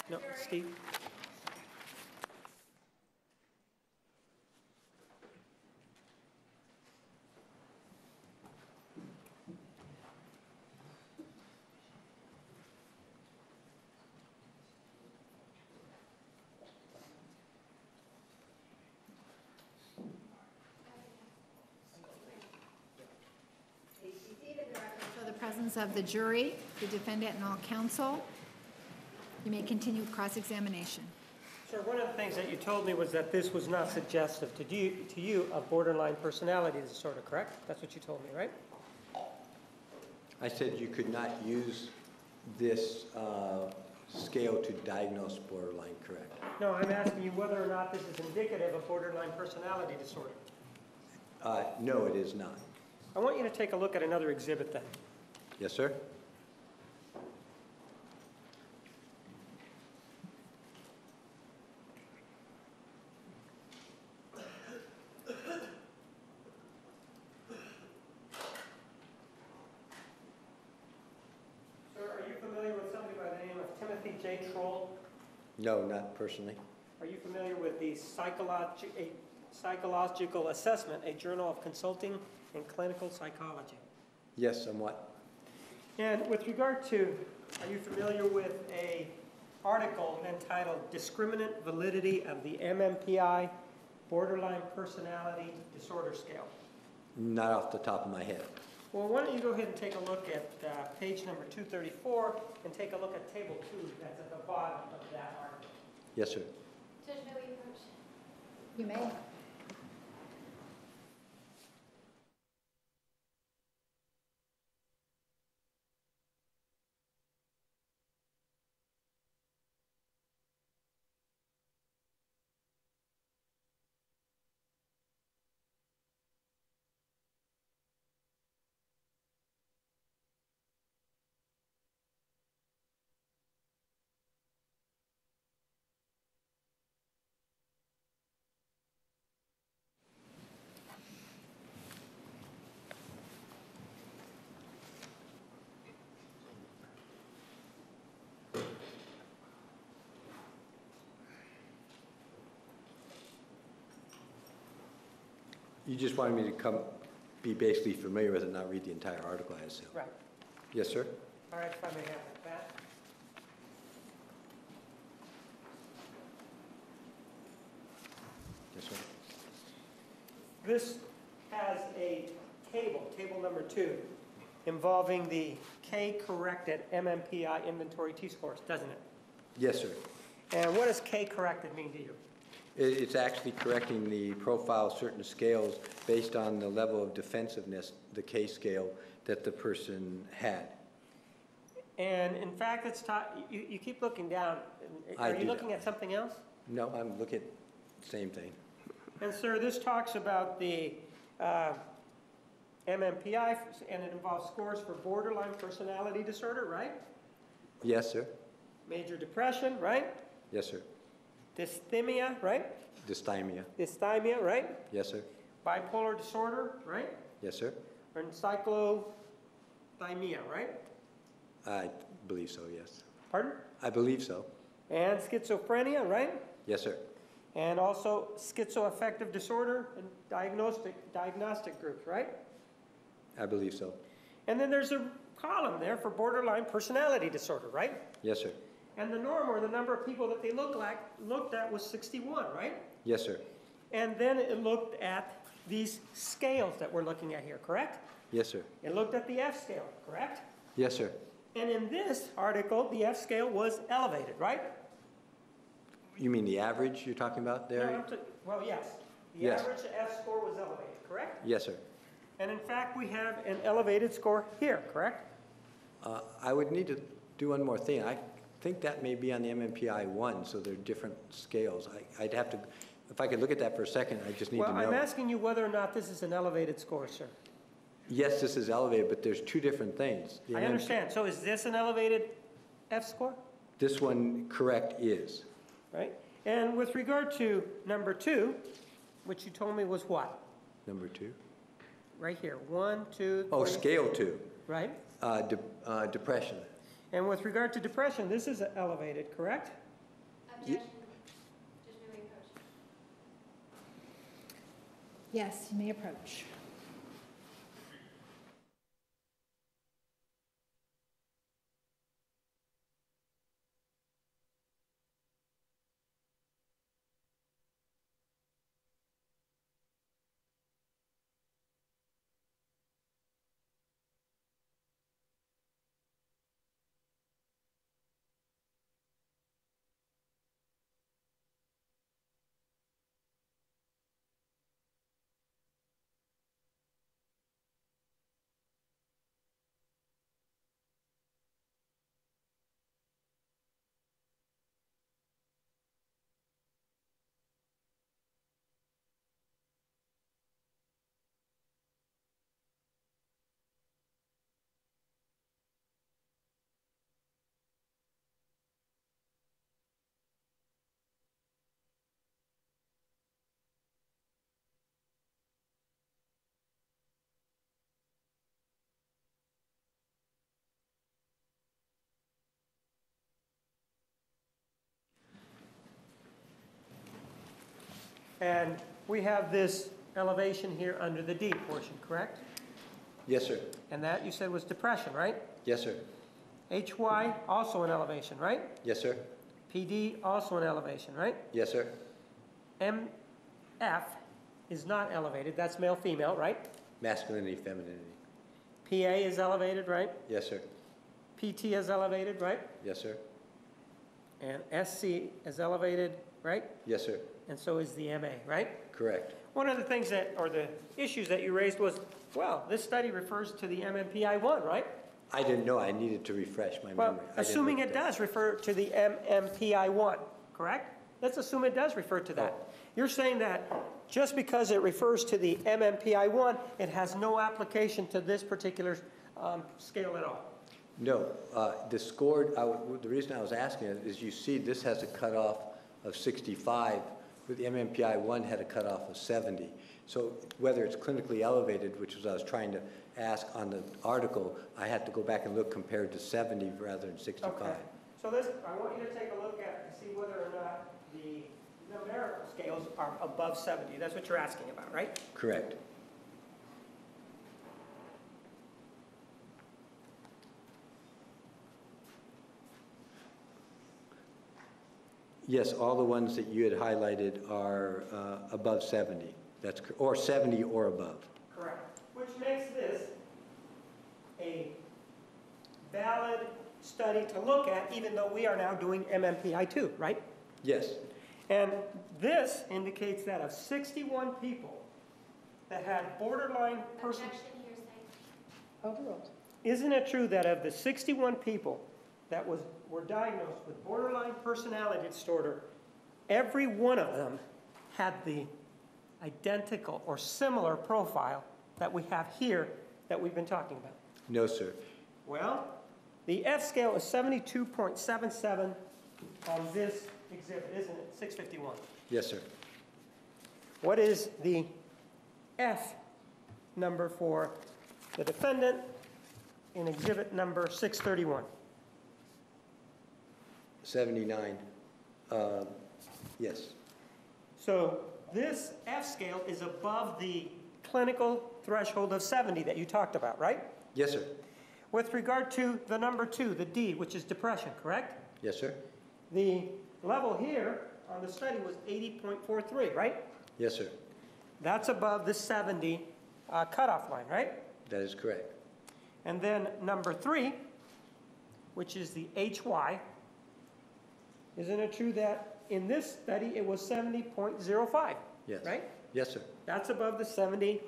No, Steve? So the presence of the jury, the defendant, and all counsel. You may continue with cross-examination. Sir, one of the things that you told me was that this was not suggestive to you of borderline personality disorder, correct? That's what you told me, right? I said you could not use this scale to diagnose borderline, correct? No, I'm asking you whether or not this is indicative of borderline personality disorder. No, it is not. I want you to take a look at another exhibit then. Yes, sir? No, not personally. Are you familiar with the psychological assessment, a journal of consulting and clinical psychology? Yes, somewhat. And with regard to, are you familiar with an article entitled Discriminant Validity of the MMPI Borderline Personality Disorder Scale? Not off the top of my head. Well, why don't you go ahead and take a look at page number 234 and take a look at table 2 that's at the bottom of that article. Yes, sir. Judge, may we approach? You may. You just wanted me to be basically familiar with it, not read the entire article, I assume. Right. Yes, sir. All right, if I may have it, Pat. Yes, sir. This has a table number 2, involving the K-corrected MMPI inventory T-scores, doesn't it? Yes, sir. And what does K-corrected mean to you? It's actually correcting the profile of certain scales based on the level of defensiveness, the K scale, that the person had. And in fact, it's you keep looking down. Are you looking at something else? No, I'm looking at the same thing. And sir, this talks about the MMPI, and it involves scores for borderline personality disorder, right? Yes, sir. Major depression, right? Yes, sir. Dysthymia, right? Dysthymia. Dysthymia, right? Yes, sir. Bipolar disorder, right? Yes, sir. And cyclothymia, right? I believe so, yes. Pardon? I believe so. And schizophrenia, right? Yes, sir. And also schizoaffective disorder and diagnostic groups, right? I believe so. And then there's a column there for borderline personality disorder, right? Yes, sir. And the norm, or the number of people that they looked at was 61, right? Yes, sir. And then it looked at these scales that we're looking at here, correct? Yes, sir. It looked at the F scale, correct? Yes, sir. And in this article, the F scale was elevated, right? You mean the average you're talking about there? No, well, yes. The Yes. average F score was elevated, correct? Yes, sir. And in fact, we have an elevated score here, correct? I would need to do one more thing. I think that may be on the MMPI 1, so they're different scales. I'd have to, if I could look at that for a second, I just need to know. Well, I'm asking you whether or not this is an elevated score, sir. Yes, this is elevated, but there's two different things. I understand. So is this an elevated F score? This one, correct, is. Right? And with regard to number 2, which you told me was what? Number 2? Right here. 1, 2, 3. Oh, scale 2. Right? Depression. And with regard to depression, this is elevated, correct? Objection. Just may we approach? Yes, you may approach. And we have this elevation here under the D portion, correct? Yes, sir. And that you said was depression, right? Yes, sir. HY, also an elevation, right? Yes, sir. PD, also an elevation, right? Yes, sir. MF is not elevated, that's male, female, right? Masculinity, femininity. PA is elevated, right? Yes, sir. PT is elevated, right? Yes, sir. And SC is elevated, right? Yes, sir. And so is the MA, right? Correct. One of the things that, or the issues that you raised was, well, this study refers to the MMPI-1, right? I didn't know. I needed to refresh my Well, memory. I didn't assuming look it at that. does refer to the MMPI-1, correct? Let's assume it does refer to that. You're saying that just because it refers to the MMPI-1, it has no application to this particular scale at all? No, the score, the reason I was asking it is you see this has a cutoff of 65, but the MMPI-1 had a cutoff of 70. So whether it's clinically elevated, which was I was trying to ask on the article, I had to go back and look compared to 70 rather than 65. Okay. So this, I want you to take a look at to see whether or not the numerical scales are above 70. That's what you're asking about, right? Correct. Yes, all the ones that you had highlighted are above 70. That's or 70 or above. Correct. Which makes this a valid study to look at, even though we are now doing MMPI-2, right? Yes. And this indicates that of 61 people that had borderline person, Objection, hearsay. Overruled. isn't it true that of the 61 people that were diagnosed with borderline personality disorder, every one of them had the identical or similar profile that we have here that we've been talking about? No, sir. Well, the F scale is 72.77 on this exhibit, isn't it? 651. Yes, sir. What is the F number for the defendant in exhibit number 631? 79. Yes. So this F scale is above the clinical threshold of 70 that you talked about, right? Yes, sir. With regard to the number 2, the D, which is depression, correct? Yes, sir. The level here on the study was 80.43, right? Yes, sir. That's above the 70 cutoff line, right? That is correct. And then number 3, which is the HY, isn't it true that in this study it was 70.05? Yes. Right? Yes, sir. That's above the 70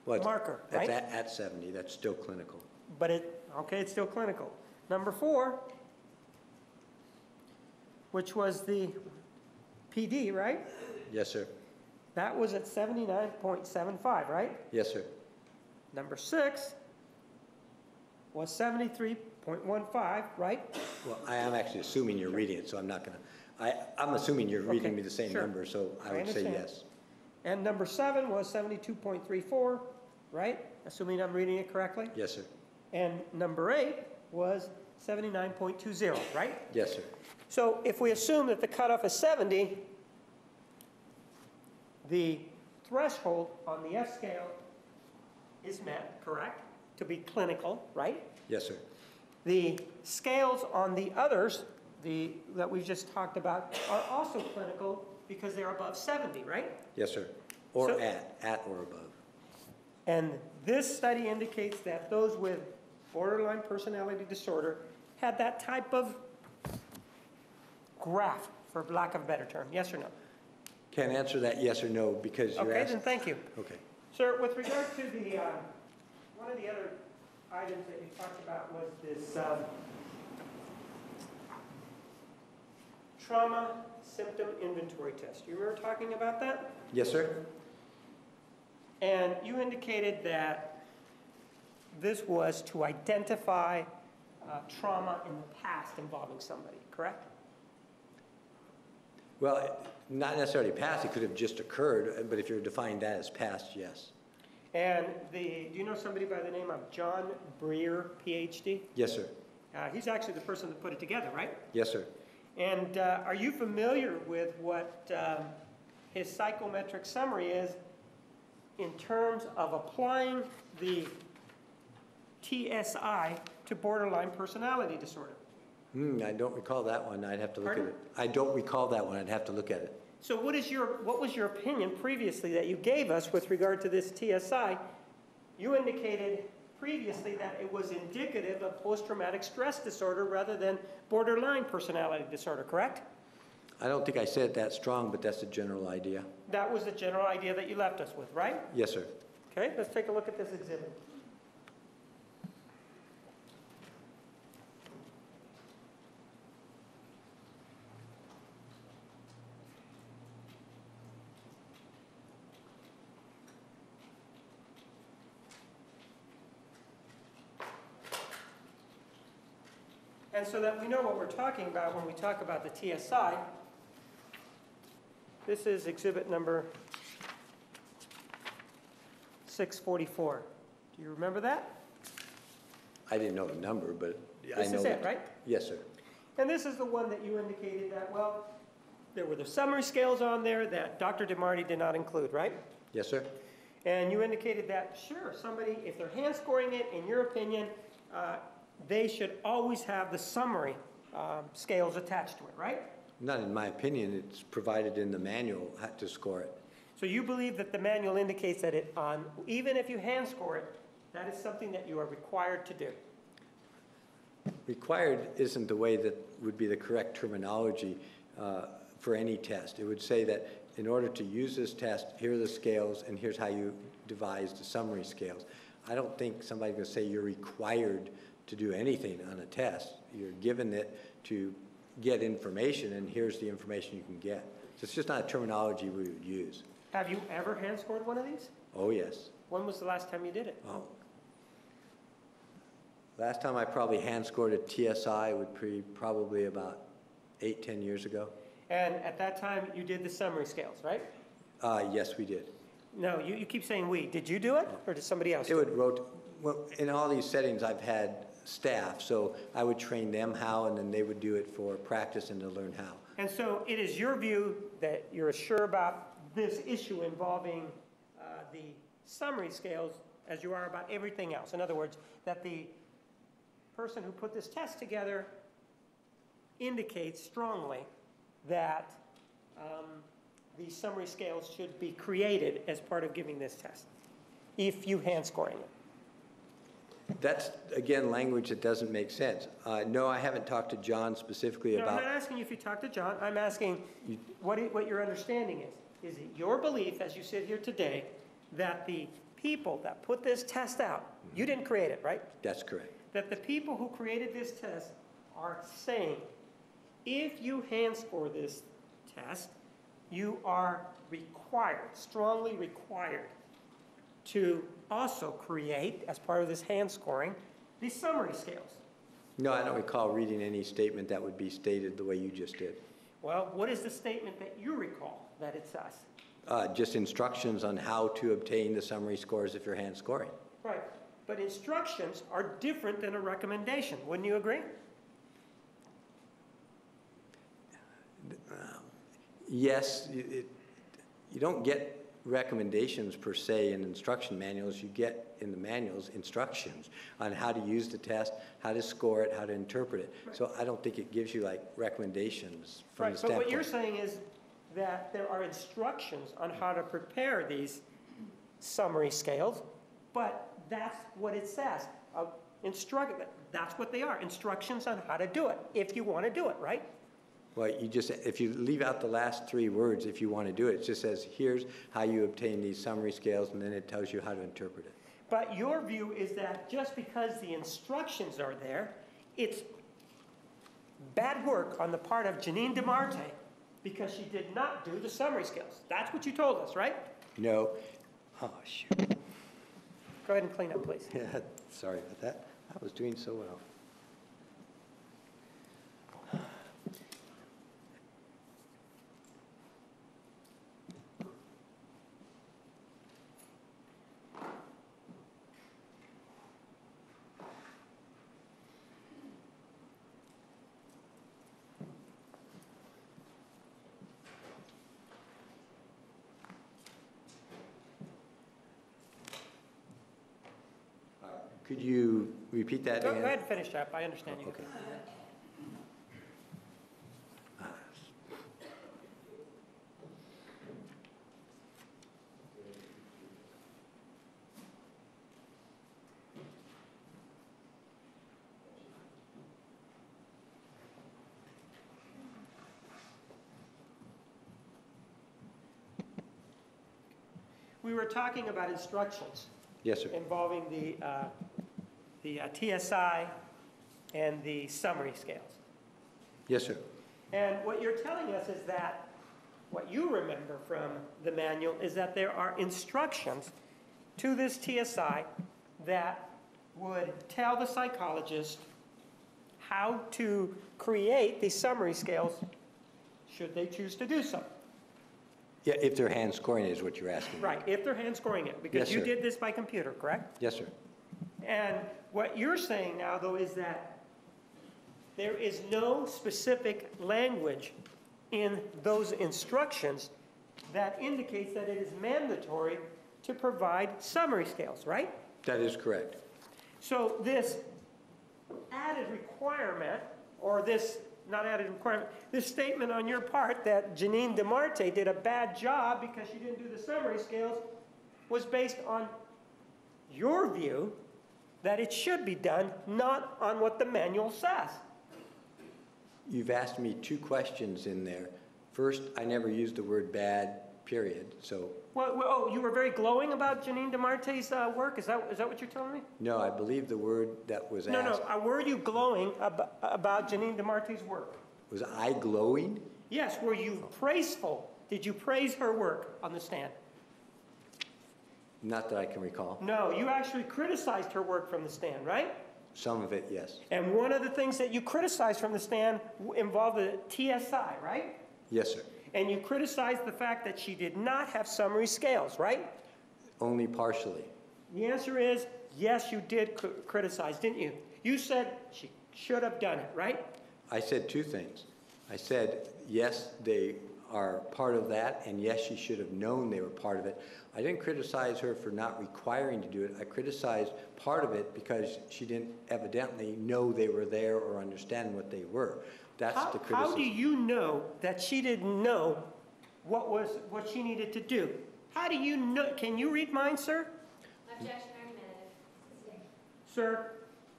Well, marker, that's right? at 70. That's still clinical. But it's still clinical. Number 4, which was the PD, right? Yes, sir. That was at 79.75, right? Yes, sir. Number 6 was 73.15, right? Well, I am actually assuming you're reading it, so I'm not going to. I'm assuming you're reading Okay, me the same sure. number, so I I would say understand. yes. And number 7 was 72.34, right? Assuming I'm reading it correctly. Yes, sir. And number 8 was 79.20, right? Yes, sir. So if we assume that the cutoff is 70, the threshold on the F scale is met, correct? To be clinical, right? Yes, sir. The scales on the others, that we've just talked about, are also clinical because they're above 70, right? Yes, sir. Or So- at or above. And this study indicates that those with borderline personality disorder had that type of graph, for lack of a better term. Yes or no? Can't answer that yes or no because you're Okay, asking. then thank you. Okay. Sir, with regard to the, one of the other items that you talked about was this trauma symptom inventory test. You remember talking about that? Yes, sir. And you indicated that this was to identify trauma in the past involving somebody, correct? Well, not necessarily past, it could have just occurred, but if you're defining that as past, yes. And do you know somebody by the name of John Breer, PhD? Yes, sir. He's actually the person that put it together, right? Yes, sir. And are you familiar with what his psychometric summary is in terms of applying the TSI to borderline personality disorder? I don't recall that one. I'd have to look Pardon? at it. I don't recall that one. I'd have to look at it. So what was your opinion previously that you gave us with regard to this TSI? You indicated previously that it was indicative of post-traumatic stress disorder rather than borderline personality disorder, correct? I don't think I said it that strong, but that's the general idea. That was the general idea that you left us with, right? Yes, sir. Okay, let's take a look at this exhibit. And so that we know what we're talking about when we talk about the TSI, this is exhibit number 644. Do you remember that? I didn't know the number, but I know. This is it, right? Yes, sir. And this is the one that you indicated that, well, there were the summary scales on there that Dr. DeMarti did not include, right? Yes, sir. And you indicated that, sure, somebody, if they're hand scoring it, in your opinion, they should always have the summary scales attached to it, right? Not in my opinion. It's provided in the manual how to score it. So you believe that the manual indicates that even if you hand score it, that is something that you are required to do? Required isn't the way that would be the correct terminology for any test. It would say that in order to use this test, here are the scales, and here's how you devise the summary scales. I don't think somebody's going to say you're required to do anything on a test. You're given it to get information, and here's the information you can get. So it's just not a terminology we would use. Have you ever hand scored one of these? Oh, yes. When was the last time you did it? Oh. Last time I probably hand scored a TSI would be probably about 8-10 years ago. And at that time, you did the summary scales, right? Yes, we did. No, you keep saying we. Did you do it, or did somebody else It do it? would well, in all these settings, I've had staff, so I would train them how, and then they would do it for practice and to learn how. And so it is your view that you're sure about this issue involving the summary scales as you are about everything else. In other words, that the person who put this test together indicates strongly that these summary scales should be created as part of giving this test, if you hand scoring it. That's, again, language that doesn't make sense. No, I haven't talked to John specifically No, I'm about... not asking you if you talked to John. I'm asking what your understanding is. Is it your belief, as you sit here today, that the people that put this test out, you didn't create it, right? That's correct. That the people who created this test are saying, if you hand score this test, you are required, strongly required, to also create, as part of this hand scoring, these summary scales. No, I don't recall reading any statement that would be stated the way you just did. Well, what is the statement that you recall that it says? Just instructions on how to obtain the summary scores if you're hand scoring. Right, but instructions are different than a recommendation, wouldn't you agree? Yes, you don't get recommendations per se in instruction manuals. You get in the manuals instructions on how to use the test, how to score it, how to interpret it. Right. So I don't think it gives you like recommendations from the Right, but standpoint. what you're saying is that there are instructions on how to prepare these summary scales, but that's what it says. That's what they are, instructions on how to do it, if you want to do it, right? Well, if you leave out the last 3 words, if you want to do it, it just says, here's how you obtain these summary scales, and then it tells you how to interpret it. But your view is that just because the instructions are there, it's bad work on the part of Janine DeMarte because she did not do the summary scales. That's what you told us, right? No. Oh, shoot. Go ahead and clean up, please. Yeah, sorry about that. I was doing so well. Could you repeat that Go again? ahead and finish up. I understand you. Okay. We were talking about instructions Yes, sir. involving the TSI and the summary scales. Yes, sir. And what you're telling us is that what you remember from the manual is that there are instructions to this TSI that would tell the psychologist how to create these summary scales should they choose to do so. Yeah, if they're hand scoring is what you're asking. Right, if they're hand scoring it, because Yes, you sir. did this by computer, correct? Yes, sir. And what you're saying now, though, is that there is no specific language in those instructions that indicates that it is mandatory to provide summary scales, right? That is correct. So this added requirement, or this, not added requirement, this statement on your part that Janine DeMarte did a bad job because she didn't do the summary scales was based on your view that it should be done, not on what the manual says. You've asked me 2 questions in there. First, I never used the word bad, period. So, Oh, you were very glowing about Janine DeMarte's work? Is that what you're telling me? no, I believe the word that was No, asked. were you glowing about Janine DeMarte's work? Was I glowing? Yes, were you praiseful? Did you praise her work on the stand? Not that I can recall. No, you actually criticized her work from the stand, right? Some of it, yes. And one of the things that you criticized from the stand involved the TSI, right? Yes, sir. And you criticized the fact that she did not have summary scales, right? Only partially. The answer is, yes, you did criticize, didn't you? You said she should have done it, right? I said 2 things. I said, yes, they are part of that, and yes, she should have known they were part of it. I didn't criticize her for not requiring to do it. I criticized part of it because she didn't evidently know they were there or understand what they were. That's the criticism. How do you know that she didn't know what she needed to do? How do you know? Can you read mine, sir? Objection argumentative. Sir,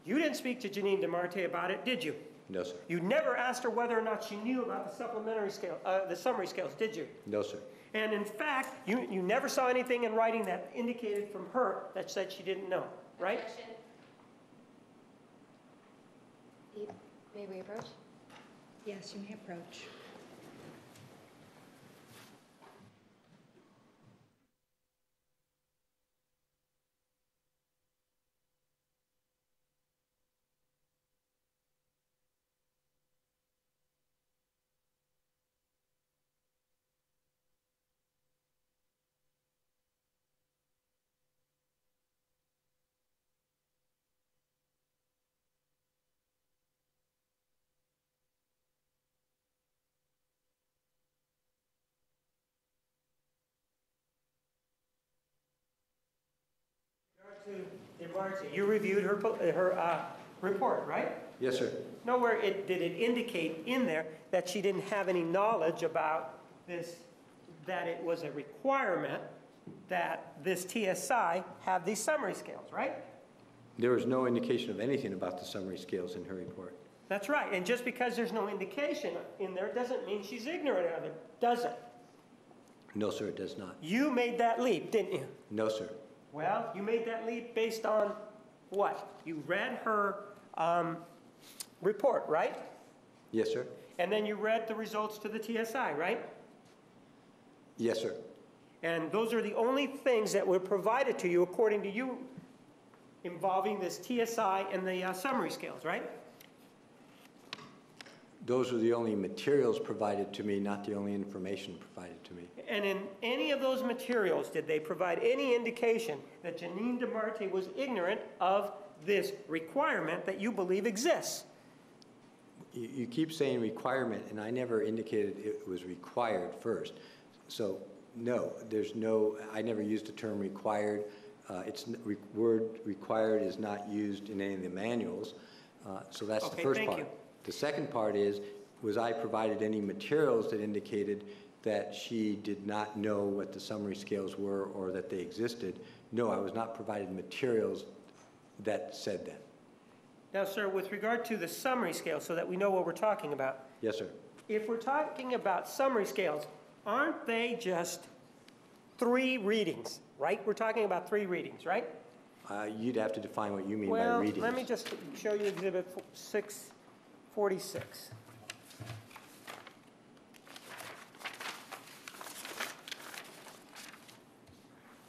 you didn't speak to Janine DeMarte about it, did you? No, sir. You never asked her whether or not she knew about the supplementary scale, the summary scales, did you? No, sir. And in fact, you never saw anything in writing that indicated from her that said she didn't know, right? Objection. May we approach? Yes, you may approach. You reviewed her report, right? Yes, sir. Nowhere did it indicate in there that she didn't have any knowledge about this, that it was a requirement that this TSI have these summary scales, right? There was no indication of anything about the summary scales in her report. That's right. And just because there's no indication in there doesn't mean she's ignorant of it, does it? No, sir, it does not. You made that leap, didn't you? No, sir. Well, you made that leap based on what? You read her report, right? Yes, sir. And then you read the results to the TSI, right? Yes, sir. And those are the only things that were provided to you, according to you, involving this TSI and the summary scales, right? Those are the only materials provided to me, not the only information provided to me. And in any of those materials, did they provide any indication that Janine DeMarte was ignorant of this requirement that you believe exists? You keep saying requirement, and I never indicated it was required first. So, no, there's no, I never used the term required. Word required is not used in any of the manuals. So that's the first part. You. The second part is, was I provided any materials that indicated that she did not know what the summary scales were or that they existed? No, I was not provided materials that said that. Now, sir, with regard to the summary scale, so that we know what we're talking about. Yes, sir. If we're talking about summary scales, aren't they just 3 readings, right? We're talking about 3 readings, right? You'd have to define what you mean by Well, readings. let me just show you Exhibit 646.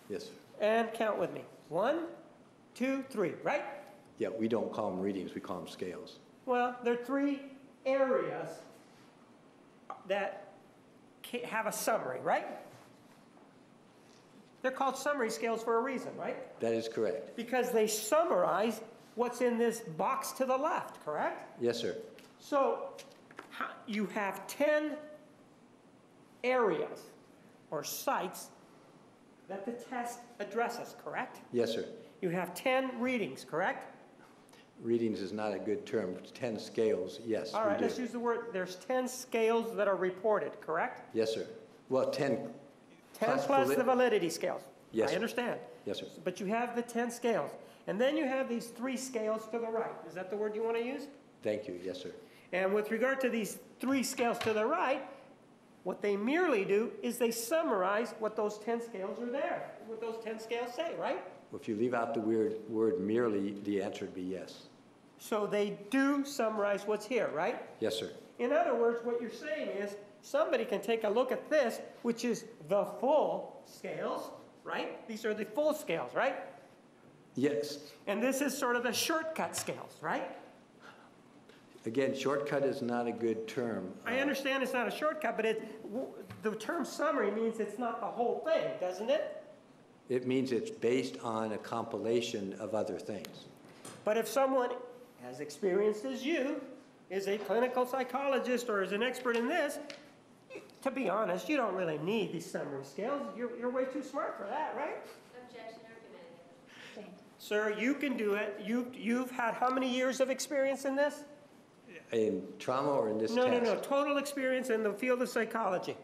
Yes, sir. And count with me. 1, 2, 3, right? Yeah, we don't call them readings, we call them scales. Well, there are 3 areas that have a summary, right? They're called summary scales for a reason, right? That is correct. Because they summarize what's in this box to the left, correct? Yes, sir. So you have 10 areas or sites that the test addresses, correct? Yes, sir. You have 10 readings, correct? Readings is not a good term. 10 scales, yes. All right, we do. let's use the word, there's 10 scales that are reported, correct? Yes, sir. Well, 10. 10 plus the validity scales. Yes, I sir. understand. Yes, sir. But you have the 10 scales. And then you have these 3 scales to the right. Is that the word you want to use? Thank you. Yes, sir. And with regard to these 3 scales to the right, what they merely do is they summarize what those 10 scales are there, what those 10 scales say, right? Well, if you leave out the word merely, the answer would be yes. So they do summarize what's here, right? Yes, sir. In other words, what you're saying is somebody can take a look at this, which is the full scales, right? These are the full scales, right? Yes. And this is sort of the shortcut scales, right? Again, shortcut is not a good term. I understand it's not a shortcut, but the term summary means it's not the whole thing, doesn't it? It means it's based on a compilation of other things. But if someone as experienced as you is a clinical psychologist or is an expert in this, to be honest, you don't really need these summary scales. You're way too smart for that, right? Objection argumentative. Sir, you can do it. You've had how many years of experience in this? In trauma or in this No, test? no, no. Total experience in the field of psychology.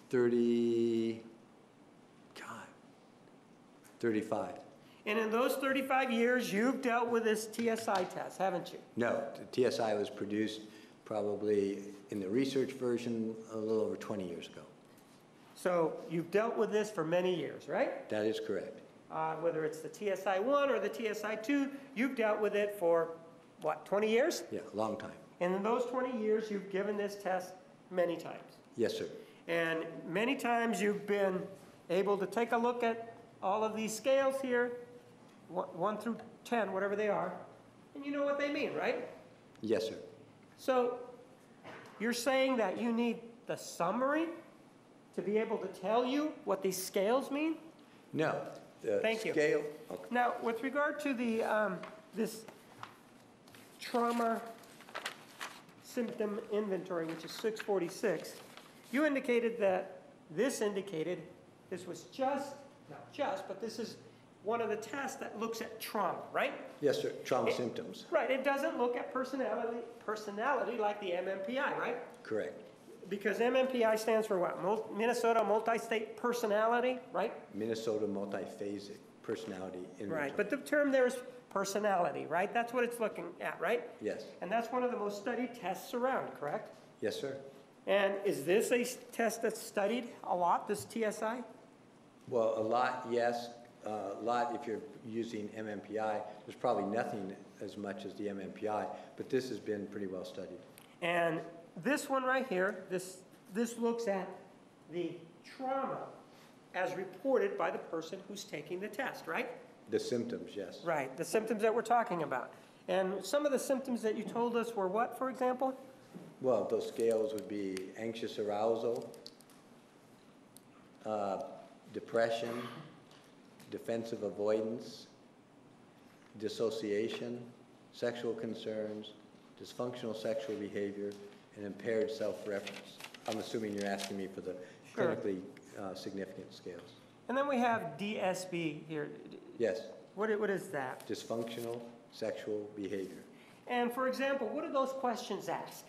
35. And in those 35 years, you've dealt with this TSI test, haven't you? No, the TSI was produced probably in the research version a little over 20 years ago. So you've dealt with this for many years, right? That is correct. Whether it's the TSI-1 or the TSI-2, you've dealt with it for, what, 20 years? Yeah, a long time. And in those 20 years, you've given this test many times. Yes, sir. And many times you've been able to take a look at all of these scales here, 1 through 10, whatever they are, and you know what they mean, right? Yes, sir. So you're saying that you need the summary to be able to tell you what these scales mean? No. The Thank you. Scale. Okay. Now, with regard to the this trauma symptom inventory, which is 646, you indicated that this indicated this was just, not just, but this is one of the tests that looks at trauma, right? Yes, sir, trauma symptoms, Right, it doesn't look at personality like the MMPI, right? correct. Because MMPI stands for what? Minnesota Multi-State Personality, right? Minnesota multiphasic personality inventory. Right, but the term there is personality, right? That's what it's looking at, right? Yes, And that's one of the most studied tests around, correct? yes, sir. And is this a test that's studied a lot, this TSI? Well, a lot, yes. A lot if you're using MMPI. There's probably nothing as much as the MMPI, but this has been pretty well studied. And this one right here, this looks at the trauma as reported by the person who's taking the test, right? The symptoms, yes. Right, the symptoms that we're talking about. And some of the symptoms that you told us were what, for example? Well, those scales would be anxious arousal, depression, defensive avoidance, dissociation, sexual concerns, dysfunctional sexual behavior, and impaired self-reference. I'm assuming you're asking me for the Sure. clinically significant scales. And then we have DSB here. Yes, What is that? dysfunctional sexual behavior. And for example, what do those questions ask?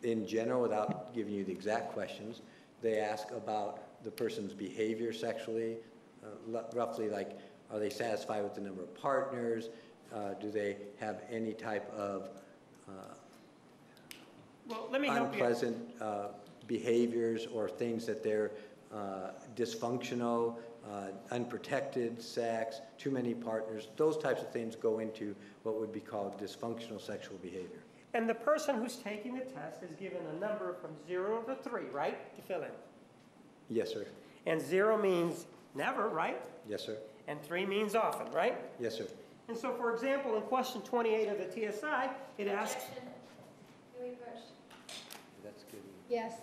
In general, without giving you the exact questions, they ask about the person's behavior sexually, roughly like, are they satisfied with the number of partners? Do they have any type of Well, let me help you. unpleasant behaviors or things that they're dysfunctional, unprotected sex, too many partners? Those types of things go into what would be called dysfunctional sexual behavior. And the person who's taking the test is given a number from 0 to 3, right, to fill in. Yes, sir. And 0 means never, right? Yes, sir. And 3 means often, right? Yes, sir. And so, for example, in question 28 of the TSI, it asks, Objection. Huey first. That's good. Yes.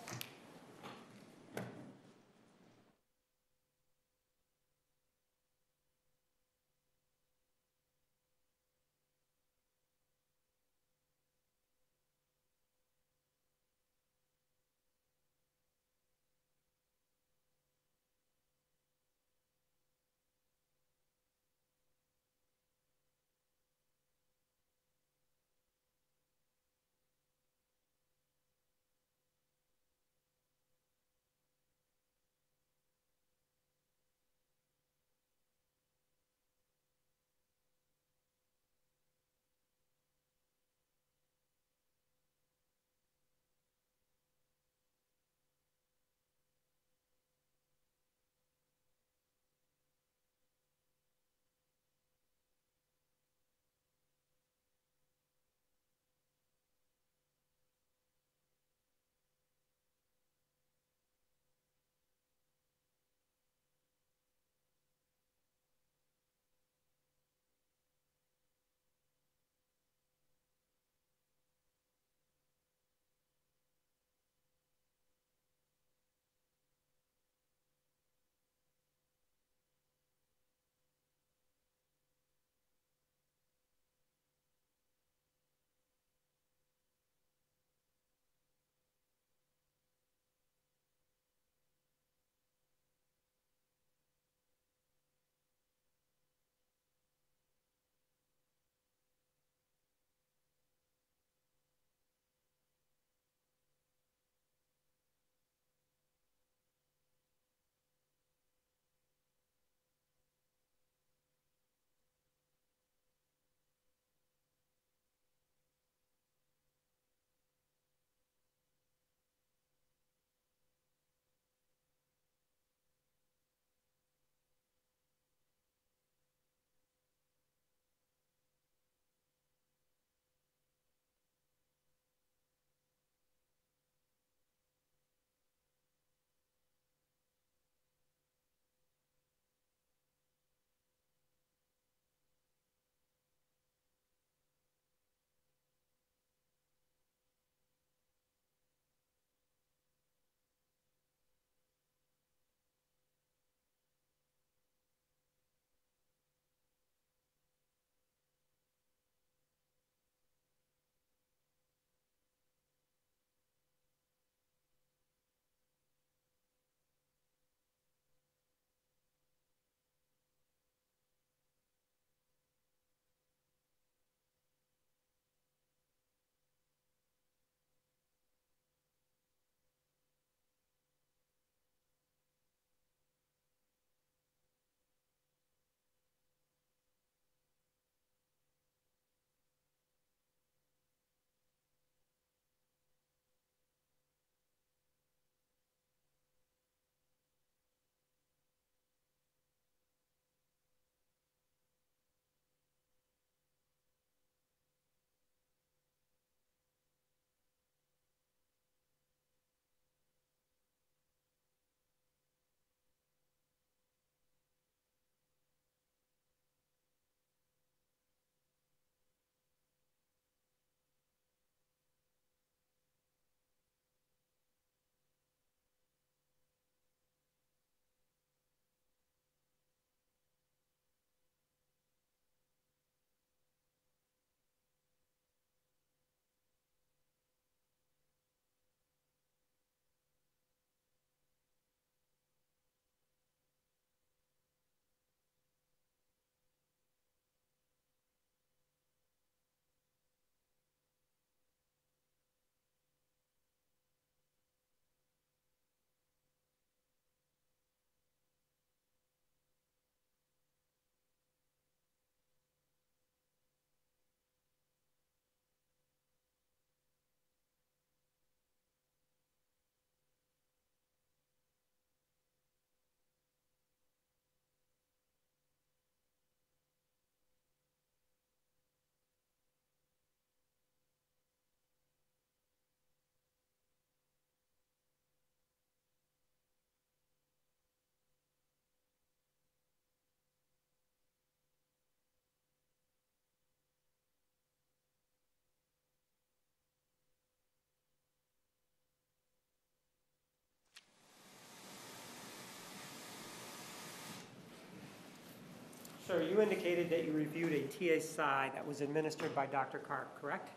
you indicated that you reviewed a TSI that was administered by Dr. Karp, correct?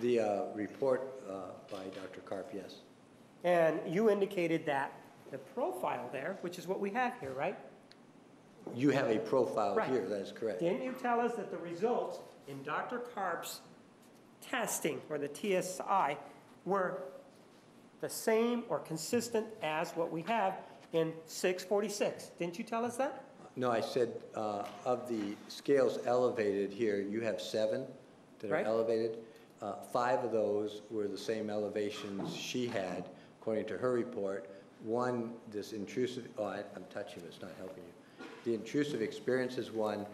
The report by Dr. Karp, yes. And you indicated that the profile there, which is what we have here, right? You have a profile Right. here, that is correct. Didn't you tell us that the results in Dr. Karp's testing, or the TSI, were the same or consistent as what we have in 646? Didn't you tell us that? No, I said of the scales elevated here, you have 7 that are Right. elevated. 5 of those were the same elevations she had, according to her report. One, this intrusive, I'm touching it, it's not helping you. The intrusive experiences one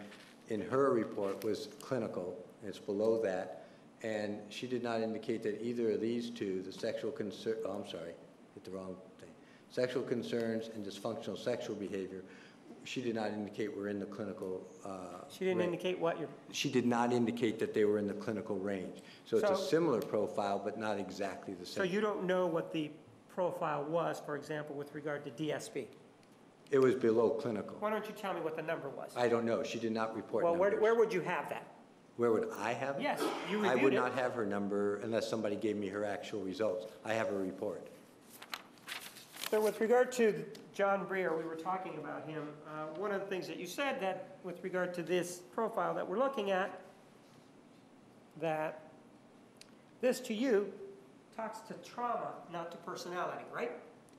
in her report was clinical, and it's below that. And she did not indicate that either of these two, the sexual concern, I'm sorry, hit the wrong thing. Sexual concerns and dysfunctional sexual behavior, she did not indicate were in the clinical She didn't range. indicate what your, She did not indicate that they were in the clinical range. So it's a So- similar profile, but not exactly the so same. you don't know what the profile was, for example, with regard to DSP? It was below clinical. Why don't you tell me what the number was? I don't know. She did not report Well, numbers. where would you have that? Where would I have it? Yes, you I reviewed would it. not have her number unless somebody gave me her actual results. I have her report. So with regard to John Breer, we were talking about him. One of the things that you said that with regard to this profile that we're looking at, that this to you talks to trauma, not to personality, right?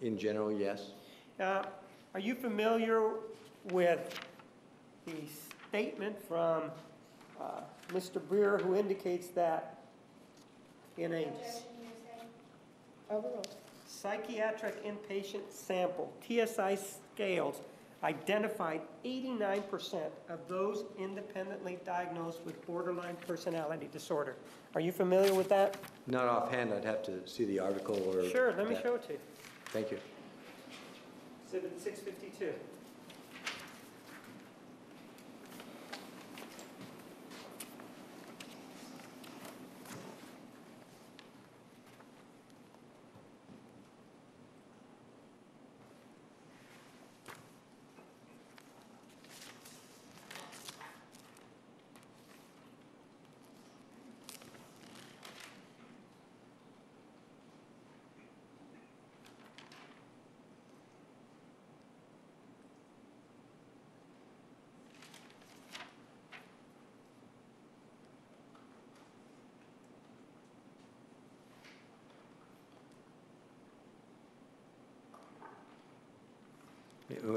In general, yes. Are you familiar with the statement from Mr. Breer who indicates that in a Overruled. psychiatric inpatient sample, TSI scales identified 89% of those independently diagnosed with borderline personality disorder? Are you familiar with that? Not offhand, I'd have to see the article or... Sure, let me that. show it to you. Thank you. Exhibit 652.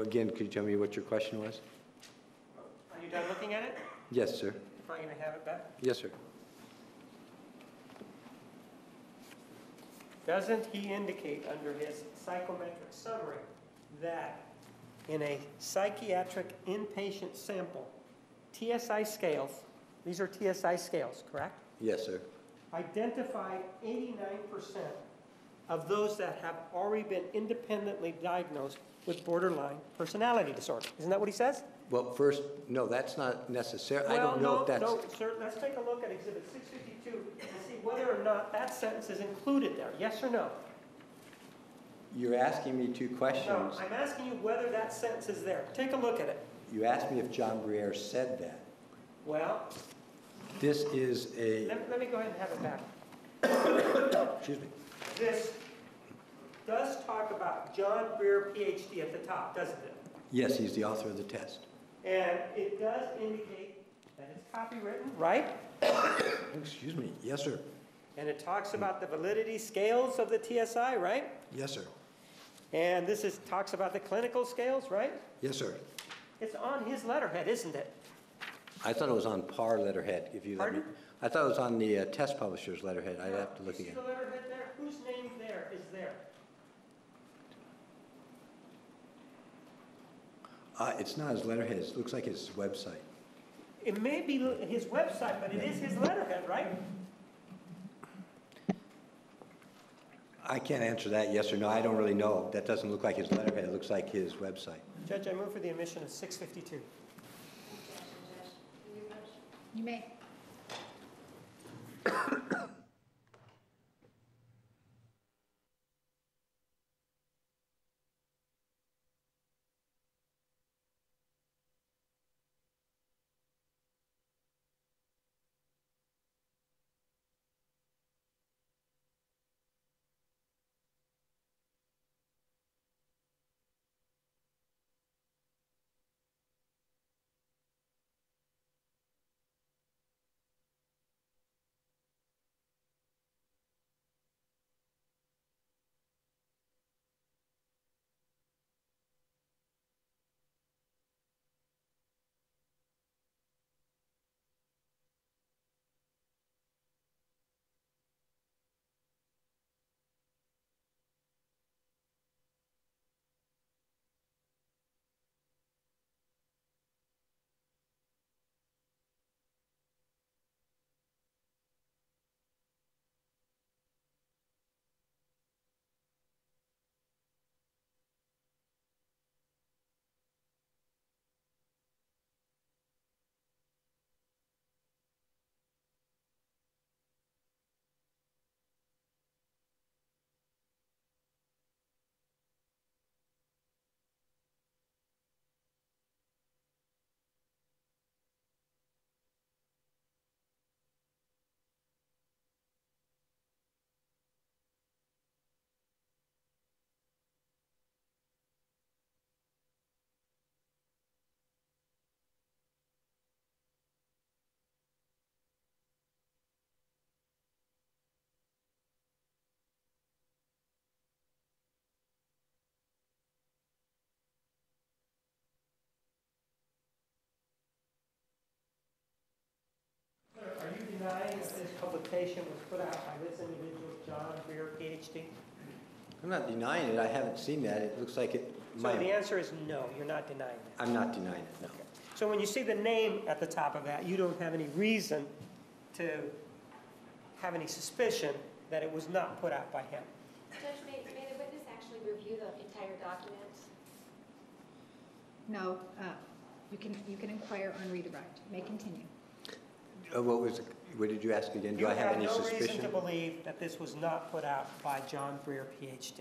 Again, could you tell me what your question was? Are you done looking at it? Yes, sir. If I'm going to have it back. Yes, sir. Doesn't he indicate under his psychometric summary that in a psychiatric inpatient sample, TSI scales, these are TSI scales, correct? Yes, sir. Identified 89% of those that have already been independently diagnosed with borderline personality disorder. Isn't that what he says? Well, first, no, that's not necessary. I don't know if that's... No, sir, let's take a look at Exhibit 652 and see whether or not that sentence is included there, yes or no? You're asking me 2 questions. No, I'm asking you whether that sentence is there. Take a look at it. You asked me if John Briere said that. Well, This is a... let me go ahead and have it back. Excuse me. This does talk about John Breer, PhD at the top, doesn't it? Yes, he's the author of the test. And it does indicate that it's copywritten, right? Excuse me. Yes, sir. And it talks about the validity scales of the TSI, right? Yes, sir. And this talks about the clinical scales, right? Yes, sir. It's on his letterhead, isn't it? I thought it was on par letterhead, if you let me. Pardon? I thought it was on the test publisher's letterhead. I'd have to look You see again. the letterhead there? Whose name there is there? It's not his letterhead. It looks like his website. It may be his website, but it is his letterhead, right? I can't answer that yes or no. I don't really know. That doesn't look like his letterhead. It looks like his website. Judge, I move for the admission of 652. You may. denying that this publication was put out by this individual, John Greer, PhD? I'm not denying it. I haven't seen that. It looks like it So might. the answer is no, you're not denying that. I'm not denying it, no. So when you see the name at the top of that, you don't have any reason to have any suspicion that it was not put out by him. Judge, may the witness actually review the entire document? No, you can inquire on redirect. May continue. What did you ask again? Do You I have any no reason to suspicion? believe that this was not put out by John Greer, PhD.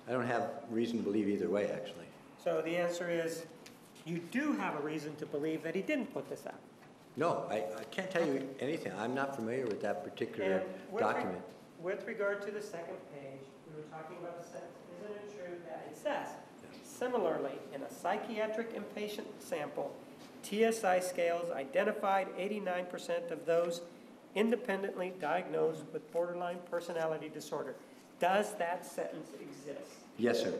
I don't have reason to believe either way, actually. So the answer is, you do have a reason to believe that he didn't put this out. No, I can't tell you anything. I'm not familiar with that particular document. With regard to the second page, we were talking about the sentence, isn't it true that it says, similarly, in a psychiatric inpatient sample, TSI scales identified 89% of those independently diagnosed with borderline personality disorder. Does that sentence exist? Yes, sir.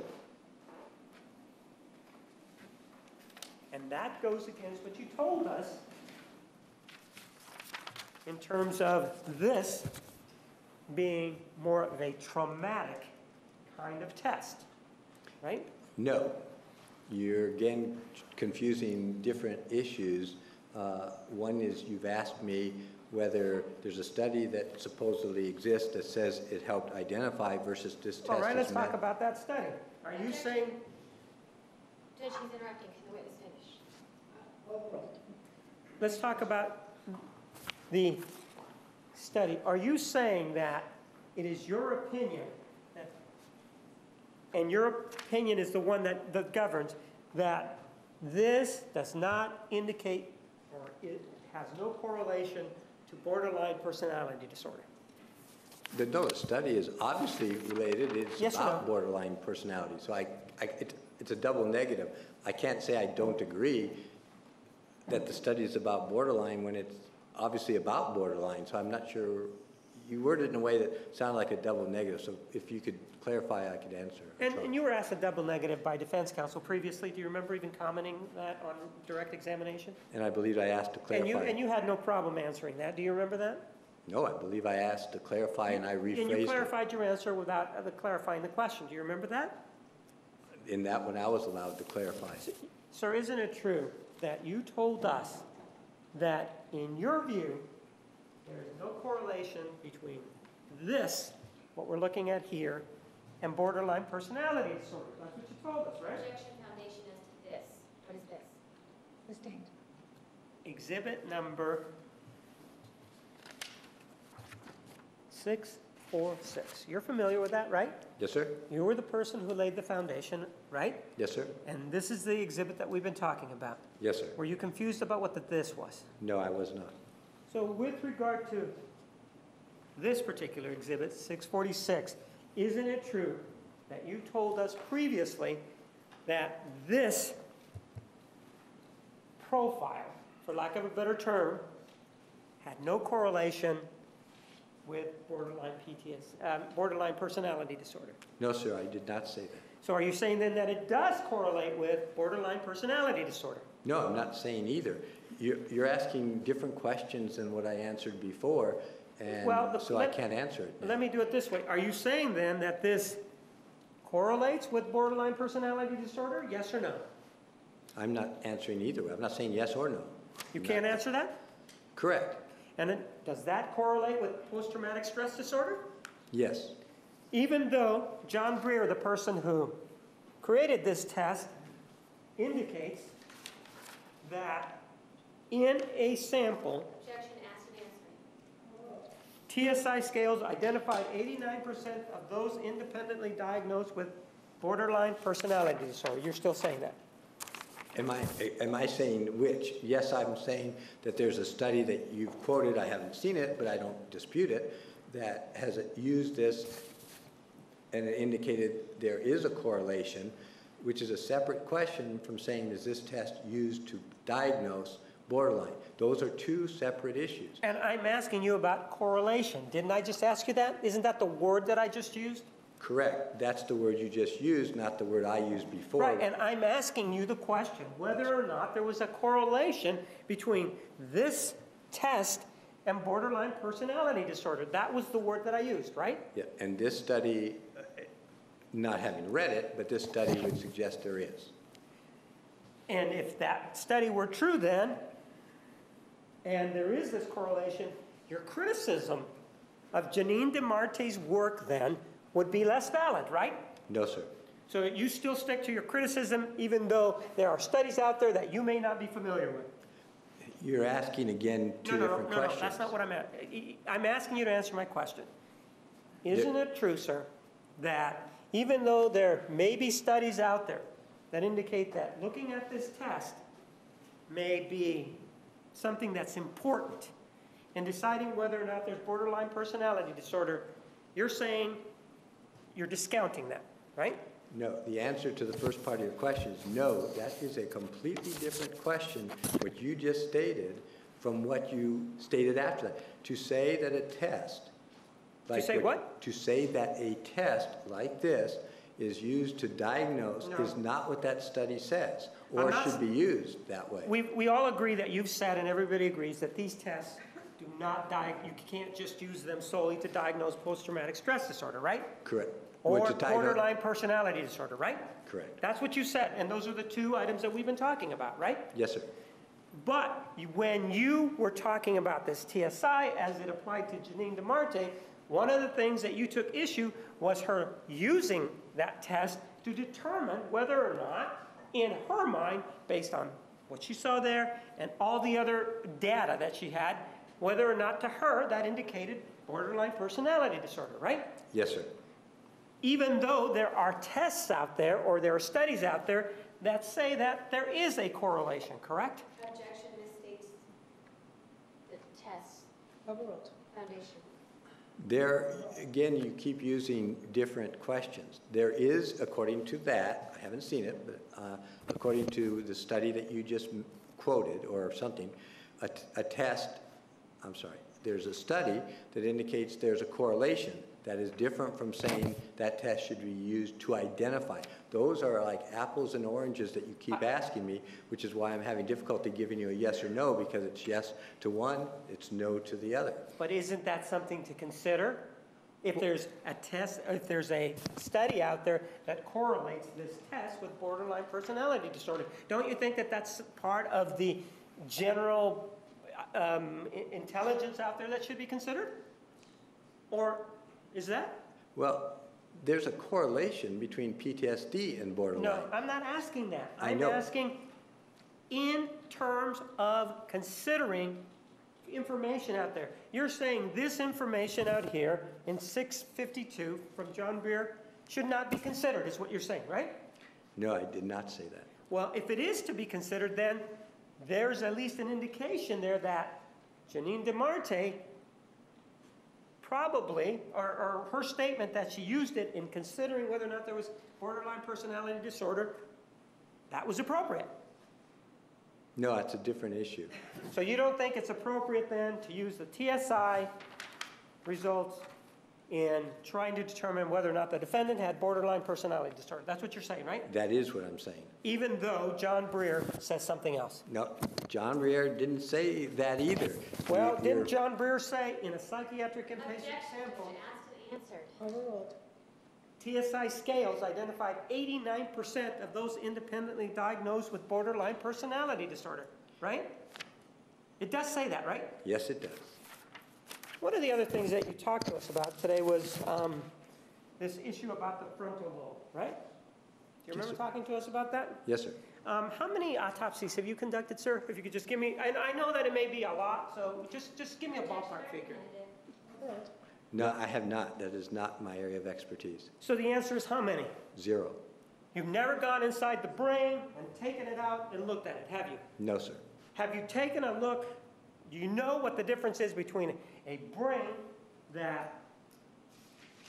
And that goes against what you told us in terms of this being more of a traumatic kind of test, right? No. You're, again, confusing different issues. One is you've asked me whether there's a study that supposedly exists that says it helped identify versus this test. All right, let's talk about that study. Are you saying... Judge, he's interrupting. Can the witness finish? Let's talk about the study. Are you saying that it is your opinion, that, and your opinion is the one that governs, that this does not indicate, or it has no correlation to borderline personality disorder? The study is obviously related. It's Yes or about no? borderline personality. So it's a double negative. I can't say I don't agree that the study is about borderline when it's obviously about borderline. So I'm not sure. You worded it in a way that sounded like a double negative. So if you could clarify, I could answer. And you were asked a double negative by defense counsel previously. Do you remember even commenting that on direct examination? And I believe I asked to clarify. And you had no problem answering that. Do you remember that? No, I believe I asked to clarify and I rephrased it. And you clarified your answer without clarifying the question. Do you remember that? In that one, I was allowed to clarify. Sir, isn't it true that you told us that, in your view, there is no correlation between this, what we're looking at here, and borderline personality disorder? That's what you told us, right? Objection foundation as to this. What is this? Sustained. Exhibit number 646. You're familiar with that, right? Yes, sir? You were the person who laid the foundation, right? Yes, sir? And this is the exhibit that we've been talking about. Yes, sir. Were you confused about what the this was? No, I was not. So with regard to this particular exhibit, 646, isn't it true that you told us previously that this profile, for lack of a better term, had no correlation with borderline personality disorder? No, sir, I did not say that. So are you saying then that it does correlate with borderline personality disorder? No, I'm not saying either. You're asking different questions than what I answered before, and so I can't answer it. Let me do it this way. Are you saying then that this correlates with borderline personality disorder? Yes or no? I'm not answering either way. I'm not saying yes or no. You can't answer that? Correct. And then, does that correlate with post-traumatic stress disorder? Yes. Even though John Greer, the person who created this test, indicates that in a sample, Objection asked and answering. TSI scales identified 89% of those independently diagnosed with borderline personality disorder. You're still saying that? Am I saying which? Yes, I'm saying that there's a study that you've quoted. I haven't seen it, but I don't dispute it, that has used this and it indicated there is a correlation, which is a separate question from saying, is this test used to diagnose borderline? Those are two separate issues. And I'm asking you about correlation. Didn't I just ask you that? Isn't that the word that I just used? Correct. That's the word you just used, not the word I used before. Right, and I'm asking you the question, whether or not there was a correlation between this test and borderline personality disorder. That was the word that I used, right? Yeah, and this study, not having read it, but this study would suggest there is. And if that study were true then, and there is this correlation, your criticism of Janine DeMarte's work then would be less valid, right? No, sir. So you still stick to your criticism even though there are studies out there that you may not be familiar with? You're asking again two different questions. No, that's not what I'm at. I'm asking you to answer my question. Isn't it true, sir, that even though there may be studies out there that indicate that looking at this test may be something that's important in deciding whether or not there's borderline personality disorder, you're saying you're discounting that, right? No, the answer to the first part of your question is no. That is a completely different question, what you just stated, from what you stated after that. To say that a test... To say what? To say that a test like this is used to diagnose is not what that study says, or should be used that way. We all agree that you've said, and everybody agrees, that these tests do not you can't just use them solely to diagnose post-traumatic stress disorder, right? Correct. Or borderline personality disorder, right? Correct. That's what you said, and those are the two items that we've been talking about, right? Yes, sir. But when you were talking about this TSI as it applied to Janine DeMarte, one of the things that you took issue was her using that test to determine whether or not, in her mind, based on what she saw there and all the other data that she had, whether or not to her that indicated borderline personality disorder, right? Yes, sir. Even though there are tests out there or there are studies out there that say that there is a correlation, correct? Objection misstates the test. Overruled. Foundation. There, again, you keep using different questions. There is, according to that, I haven't seen it, but according to the study that you just quoted or something, a test, I'm sorry, there's a study that indicates there's a correlation that is different from saying that test should be used to identify. Those are like apples and oranges that you keep asking me, which is why I'm having difficulty giving you a yes or no, because it's yes to one, it's no to the other. But isn't that something to consider? If there's a test, if there's a study out there that correlates this test with borderline personality disorder, don't you think that that's part of the general intelligence out there that should be considered? Or is that? Well, there's a correlation between PTSD and borderline. No, I'm not asking that. I I'm know. asking in terms of considering information out there. You're saying this information out here in 652 from John Breer should not be considered, is what you're saying, right? No, I did not say that. Well, if it is to be considered, then there's at least an indication there that Janine DeMarte probably, or her statement that she used it in considering whether or not there was borderline personality disorder, that was appropriate. No, it's a different issue. So you don't think it's appropriate then to use the TSI results in trying to determine whether or not the defendant had borderline personality disorder? That's what you're saying, right? That is what I'm saying. Even though John Breer says something else. No, John Breer didn't say that either. Well, didn't John Breer say in a psychiatric inpatient sample, Asked and answered. overruled, TSI scales identified 89% of those independently diagnosed with borderline personality disorder, right? It does say that, right? Yes, it does. One of the other things that you talked to us about today was this issue about the frontal lobe, right? Do you remember talking to us about that? Yes, sir. How many autopsies have you conducted, sir? If you could just give me, and I know that it may be a lot, so just give me a ballpark figure. No, I have not. That is not my area of expertise. So the answer is how many? 0. You've never gone inside the brain and taken it out and looked at it, have you? No, sir. Have you taken a look, do you know what the difference is between a brain that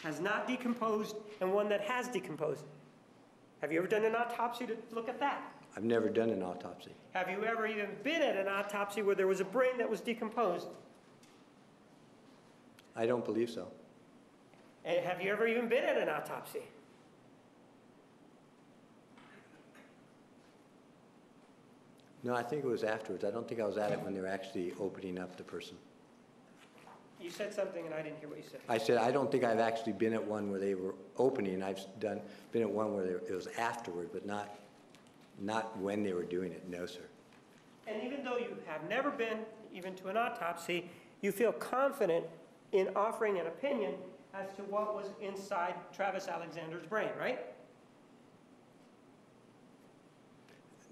has not decomposed and one that has decomposed? Have you ever done an autopsy to look at that? I've never done an autopsy. Have you ever even been at an autopsy where there was a brain that was decomposed? I don't believe so. And have you ever even been at an autopsy? No, I think it was afterwards. I don't think I was at it when they were actually opening up the person. You said something and I didn't hear what you said. I said, I don't think I've actually been at one where they were opening. I've been at one where it was afterward, but not when they were doing it. No, sir. And even though you have never been even to an autopsy, you feel confident in offering an opinion as to what was inside Travis Alexander's brain, right?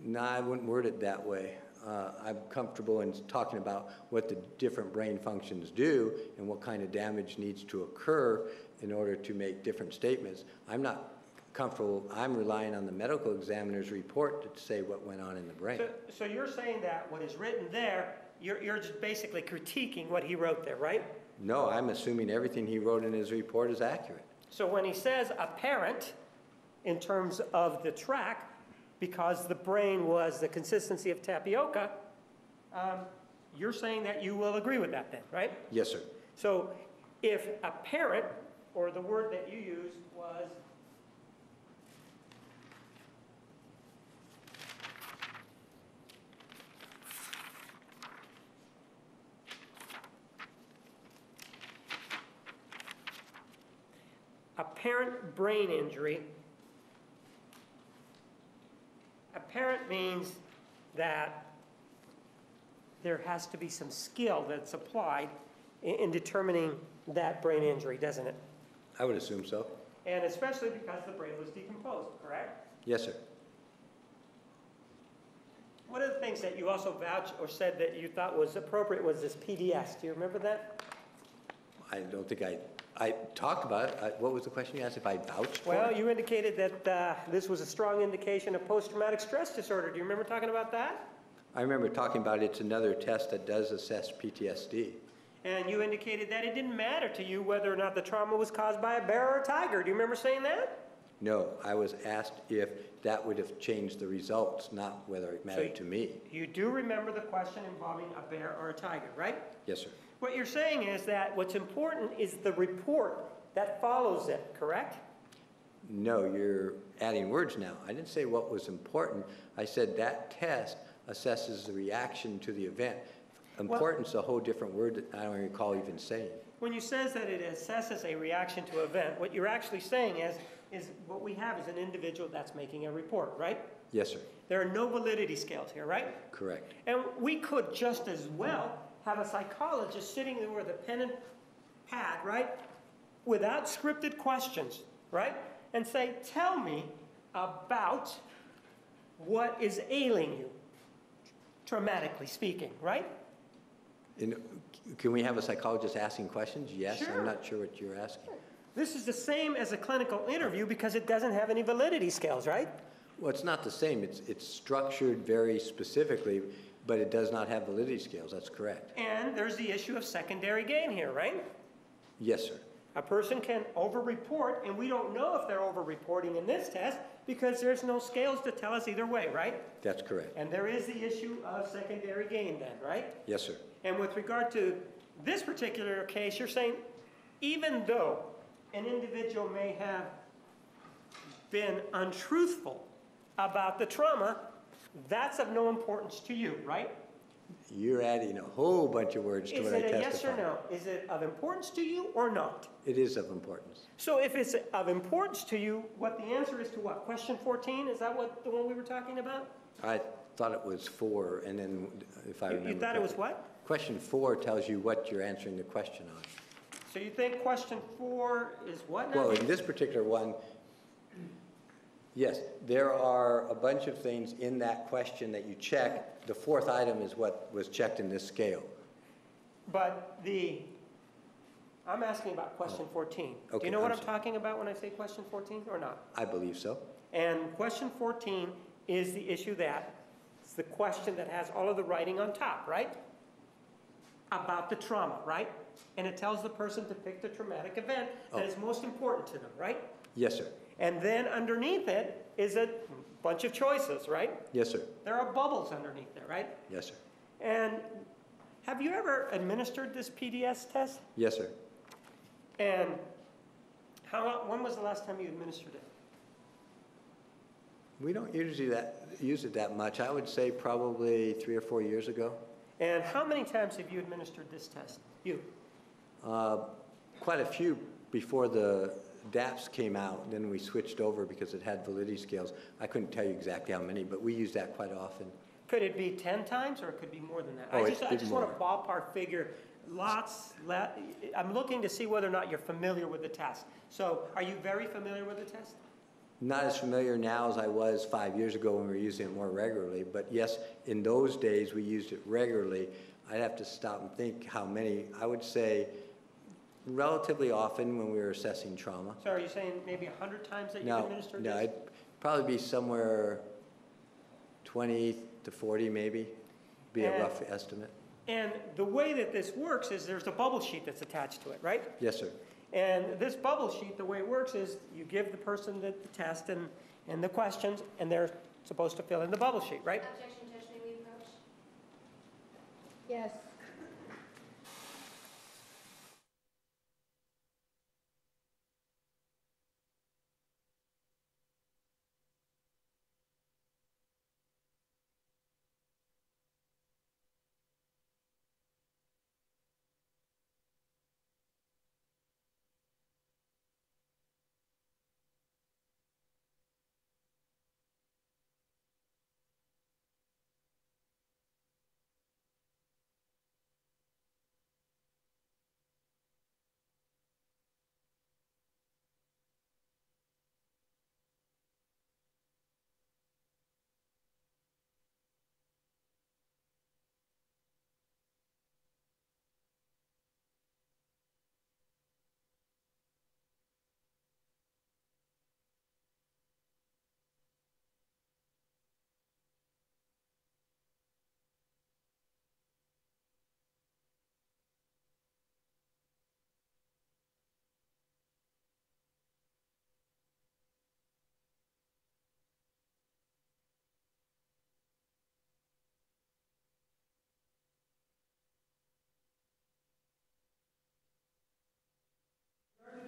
No, I wouldn't word it that way. I'm comfortable in talking about what the different brain functions do and what kind of damage needs to occur in order to make different statements. I'm not comfortable. I'm relying on the medical examiner's report to say what went on in the brain. So you're saying that what is written there, you're just basically critiquing what he wrote there, right? No, I'm assuming everything he wrote in his report is accurate. So when he says apparent in terms of the track, because the brain was the consistency of tapioca, you're saying that you will agree with that then, right? Yes, sir. So if apparent, or the word that you used was apparent brain injury, apparent means that there has to be some skill that's applied in determining that brain injury, doesn't it? I would assume so. And especially because the brain was decomposed, correct? Yes, sir. One of the things that you also vouched or said that you thought was appropriate was this PDS. Do you remember that? I don't think I talked about it. What was the question you asked, if I vouched for Well, it? you indicated that this was a strong indication of post-traumatic stress disorder. Do you remember talking about that? I remember talking about it's another test that does assess PTSD. And you indicated that it didn't matter to you whether or not the trauma was caused by a bear or a tiger. Do you remember saying that? No, I was asked if that would have changed the results, not whether it mattered to me. You do remember the question involving a bear or a tiger, right? Yes, sir. What you're saying is that what's important is the report that follows it, correct? No, you're adding words now. I didn't say what was important. I said that test assesses the reaction to the event. Important's a whole different word that I don't recall even saying. When you says that it assesses a reaction to an event, what you're actually saying is what we have is an individual that's making a report, right? Yes, sir. There are no validity scales here, right? Correct. And we could just as well have a psychologist sitting there with a pen and pad, right? Without scripted questions, right? And say, tell me about what is ailing you, traumatically speaking, right? Can we have a psychologist asking questions? Yes. Sure. I'm not sure what you're asking. This is the same as a clinical interview because it doesn't have any validity scales, right? Well, it's not the same. It's structured very specifically, but it does not have validity scales. That's correct. And there's the issue of secondary gain here, right? Yes, sir. A person can over-report, and we don't know if they're over-reporting in this test because there's no scales to tell us either way, right? That's correct. And there is the issue of secondary gain then, right? Yes, sir. And with regard to this particular case, you're saying even though an individual may have been untruthful about the trauma, that's of no importance to you, right? You're adding a whole bunch of words to Is what I it a testified. yes or no? Is it of importance to you or not? It is of importance. So if it's of importance to you, what the answer is to what? Question 14? Is that what the one we were talking about? I thought it was 4, and then if I remember You thought it was correctly. what? Question 4 tells you what you're answering the question on. So you think question 4 is what now? Well, in this particular one, yes, there are a bunch of things in that question that you check. The 4th item is what was checked in this scale. But I'm asking about question 14. Do Okay, you know what I'm I'm talking about when I say question 14 or not? I believe so. And question 14 is the issue that, it's the question that has all of the writing on top, right? About the trauma, right? And it tells the person to pick the traumatic event that is most important to them, right? Yes, sir. And then underneath it is a bunch of choices, right? Yes, sir. There are bubbles underneath there, right? Yes, sir. And have you ever administered this PDS test? Yes, sir. And when was the last time you administered it? We don't usually use it that much. I would say probably 3 or 4 years ago. And how many times have you administered this test? You? Quite a few before the DAPS came out, then we switched over because it had validity scales. I couldn't tell you exactly how many, but we use that quite often. Could it be 10 times or it could be more than that? Oh, I it's just want a ballpark figure. I'm looking to see whether or not you're familiar with the test. So are you very familiar with the test? Not as familiar now as I was 5 years ago when we were using it more regularly, but yes, in those days we used it regularly. I'd have to stop and think how many. I would say relatively often when we were assessing trauma. So are you saying maybe 100 times that you've administered this? No, it'd probably be somewhere 20 to 40 maybe, be a rough estimate. And the way that this works is there's a bubble sheet that's attached to it, right? Yes, sir. And this bubble sheet, the way it works is you give the person the test and the questions, and they're supposed to fill in the bubble sheet, right? Objection, Judge, may we approach? Yes.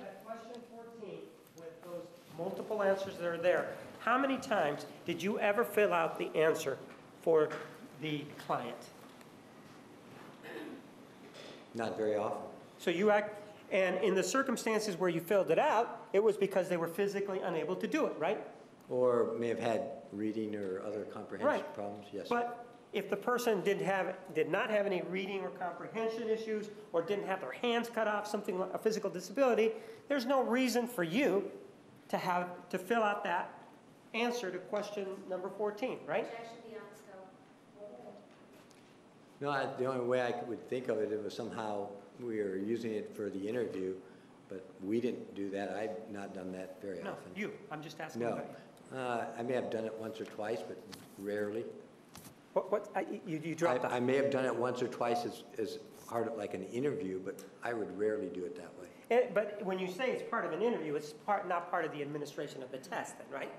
At question 14, with those multiple answers that are there, how many times did you ever fill out the answer for the client? Not very often. So and in the circumstances where you filled it out, it was because they were physically unable to do it, right? Or may have had reading or other comprehension Right. problems, yes. But if the person did not have any reading or comprehension issues, or didn't have their hands cut off, something like a physical disability, there's no reason for you to fill out that answer to question number 14, right? Objection beyond scope. No, the only way I would think of it, it was somehow we were using it for the interview, but we didn't do that. I've not done that very No, often. you. I'm just asking No. about you. I may have done it once or twice, but rarely. You dropped I may have done it once or twice as part of like an interview, but I would rarely do it that way. But when you say it's part of an interview, it's not part of the administration of the test then, right?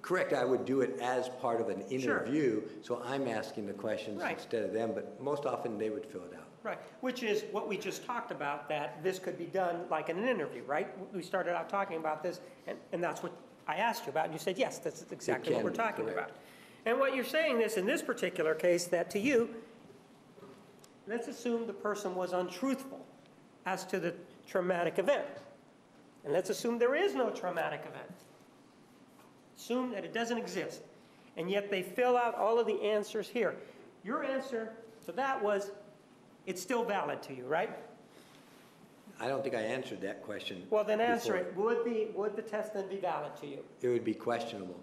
Correct, I would do it as part of an Sure. interview, so I'm asking the questions Right. instead of them, but most often they would fill it out. Right, which is what we just talked about, that this could be done like in an interview, right? We started out talking about this, and that's what I asked you about, and you said, yes, that's exactly what can we're be, talking correct. about. And what you're saying is, in this particular case, that to you, let's assume the person was untruthful as to the traumatic event. And let's assume there is no traumatic event. Assume that it doesn't exist. And yet they fill out all of the answers here. Your answer to that was, it's still valid to you, right? I don't think I answered that question. Well, then answer before. it. Would the test then be valid to you? It would be questionable.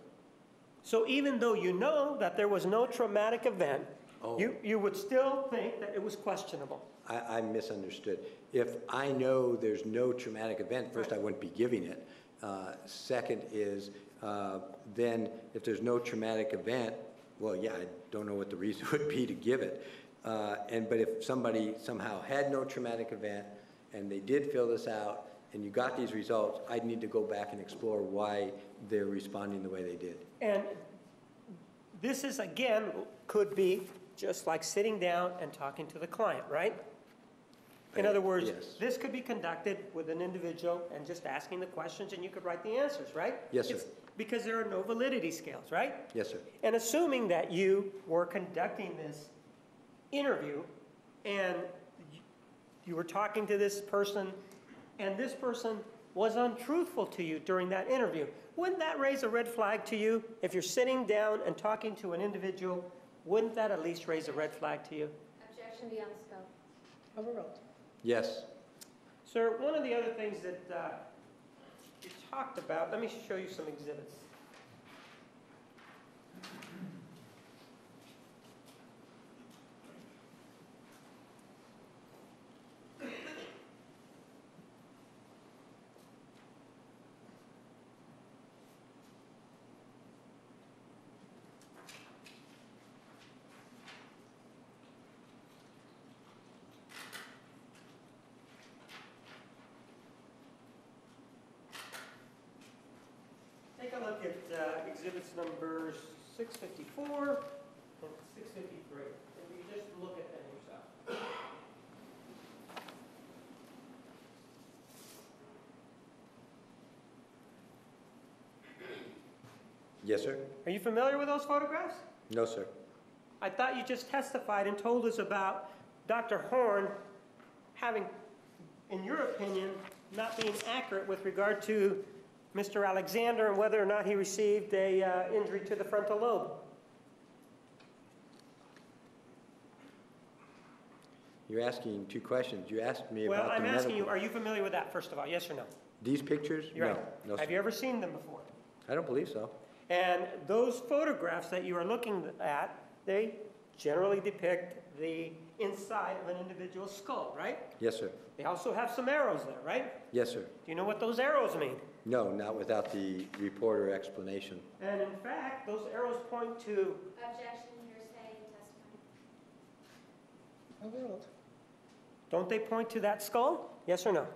So even though you know that there was no traumatic event, Oh. you would still think that it was questionable. I misunderstood. If I know there's no traumatic event, first I wouldn't be giving it. Second is, then if there's no traumatic event, well, yeah, I don't know what the reason would be to give it. But if somebody somehow had no traumatic event and they did fill this out and you got these results, I'd need to go back and explore why they're responding the way they did. And this is, again, could be just like sitting down and talking to the client, right? In other words, Yes. this could be conducted with an individual and just asking the questions, and you could write the answers, right? Yes, sir. It's because there are no validity scales, right? Yes, sir. And assuming that you were conducting this interview and you were talking to this person, and this person was untruthful to you during that interview. Wouldn't that raise a red flag to you? If you're sitting down and talking to an individual, wouldn't that at least raise a red flag to you? Objection beyond the scope. Overruled. Yes. Sir, one of the other things that you talked about, let me show you some exhibits. Take a look at exhibits numbers 654 and 653. If you just look at them yourself. Yes, sir? Are you familiar with those photographs? No, sir. I thought you just testified and told us about Dr. Horn having, in your opinion, not being accurate with regard to Mr. Alexander and whether or not he received a injury to the frontal lobe. You're asking two questions. You asked me Well, about the I'm medical. asking you, are you familiar with that, first of all? Yes or no? These pictures? You're No. right. No, Have sir. you ever seen them before? I don't believe so. And those photographs that you are looking at, they generally depict the inside of an individual's skull, right? Yes, sir. They also have some arrows there, right? Yes, sir. Do you know what those arrows mean? No, not without the report or explanation. And in fact, those arrows point to... Objection, hearsay, testimony. Overruled. Don't they point to that skull? Yes or no?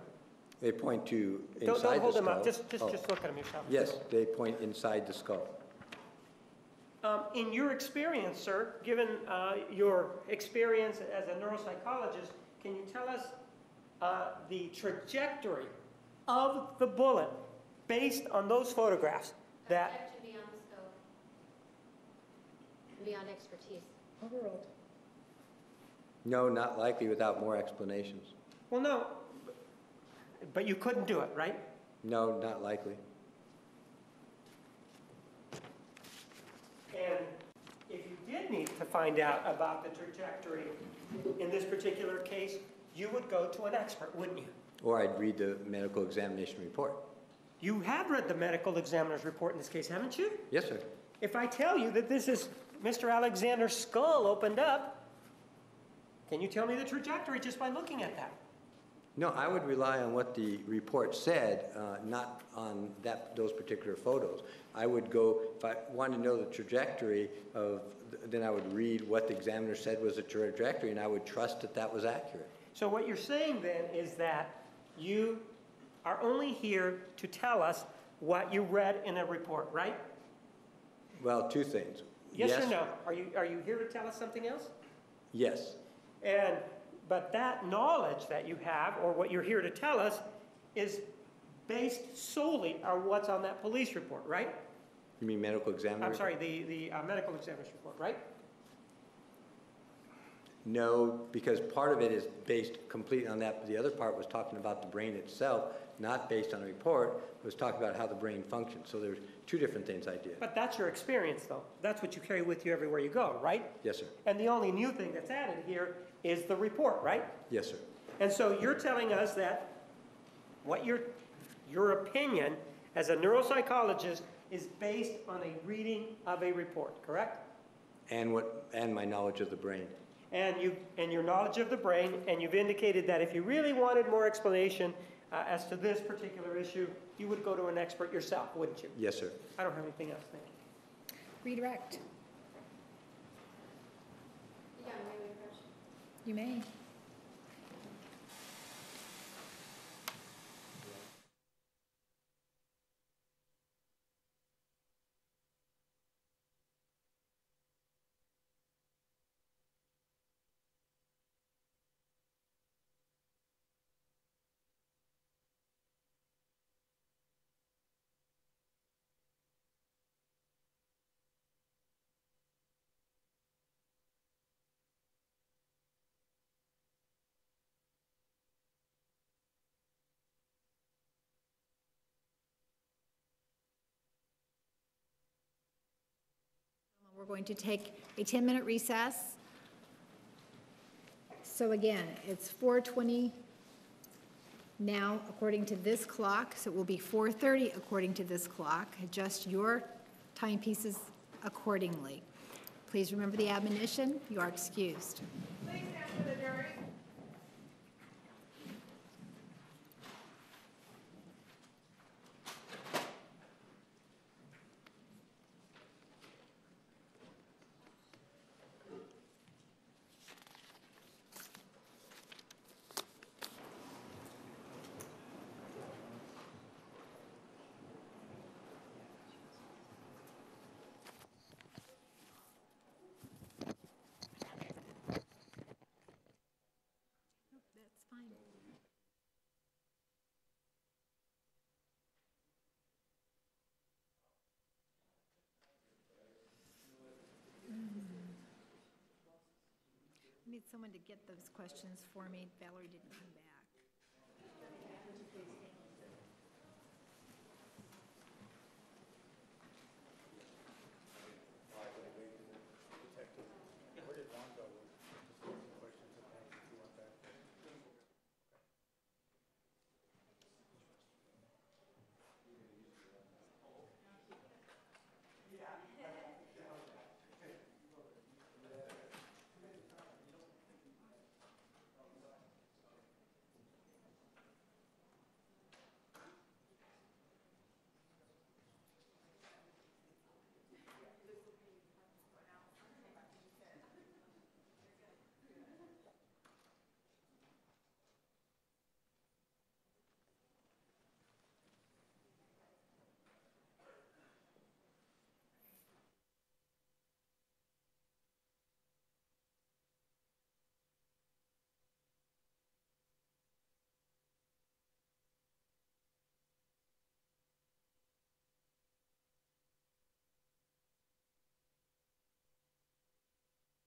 They point to Don't inside the hold them skull. up. Just Oh. look at them yourself. Yes, they point inside the skull. In your experience, sir, given your experience as a neuropsychologist, can you tell us the trajectory of the bullet based on those photographs? That Objection beyond the scope. Beyond expertise. Overruled. No, not likely without more explanations. Well, no, but you couldn't do it, right? No, not likely. And if you did need to find out about the trajectory in this particular case, you would go to an expert, wouldn't you? Or I'd read the medical examination report. You have read the medical examiner's report in this case, haven't you? Yes, sir. If I tell you that this is Mr. Alexander's skull opened up, can you tell me the trajectory just by looking at that? No, I would rely on what the report said, not on those particular photos. I would go, if I wanted to know the trajectory of, then I would read what the examiner said was the trajectory, and I would trust that that was accurate. So what you're saying then is that you are only here to tell us what you read in a report, right? Well, two things. Yes or no? Are you here to tell us something else? Yes. But that knowledge that you have, or what you're here to tell us, is based solely on what's on that police report, right? You mean medical examiner? I'm sorry, the medical examiner's report, right? No, because part of it is based completely on that, but the other part was talking about the brain itself, not based on a report. It was talking about how the brain functions. So there's two different things I did. But that's your experience, though. That's what you carry with you everywhere you go, right? Yes, sir. And the only new thing that's added here is the report, right? Yes, sir. And so you're telling us that what your opinion as a neuropsychologist is based on a reading of a report, correct? And my knowledge of the brain. And your knowledge of the brain, and you've indicated that if you really wanted more explanation as to this particular issue, you would go to an expert yourself, wouldn't you? Yes, sir. I don't have anything else, thank you. Redirect. Yeah, may we approach? You may. We're going to take a 10-minute recess. So again, it's 4:20 now according to this clock, so it will be 4:30 according to this clock. Adjust your timepieces accordingly. Please remember the admonition. You are excused. Please stand for the jury. That's fine. I need someone to get those questions for me. Valerie didn't come back.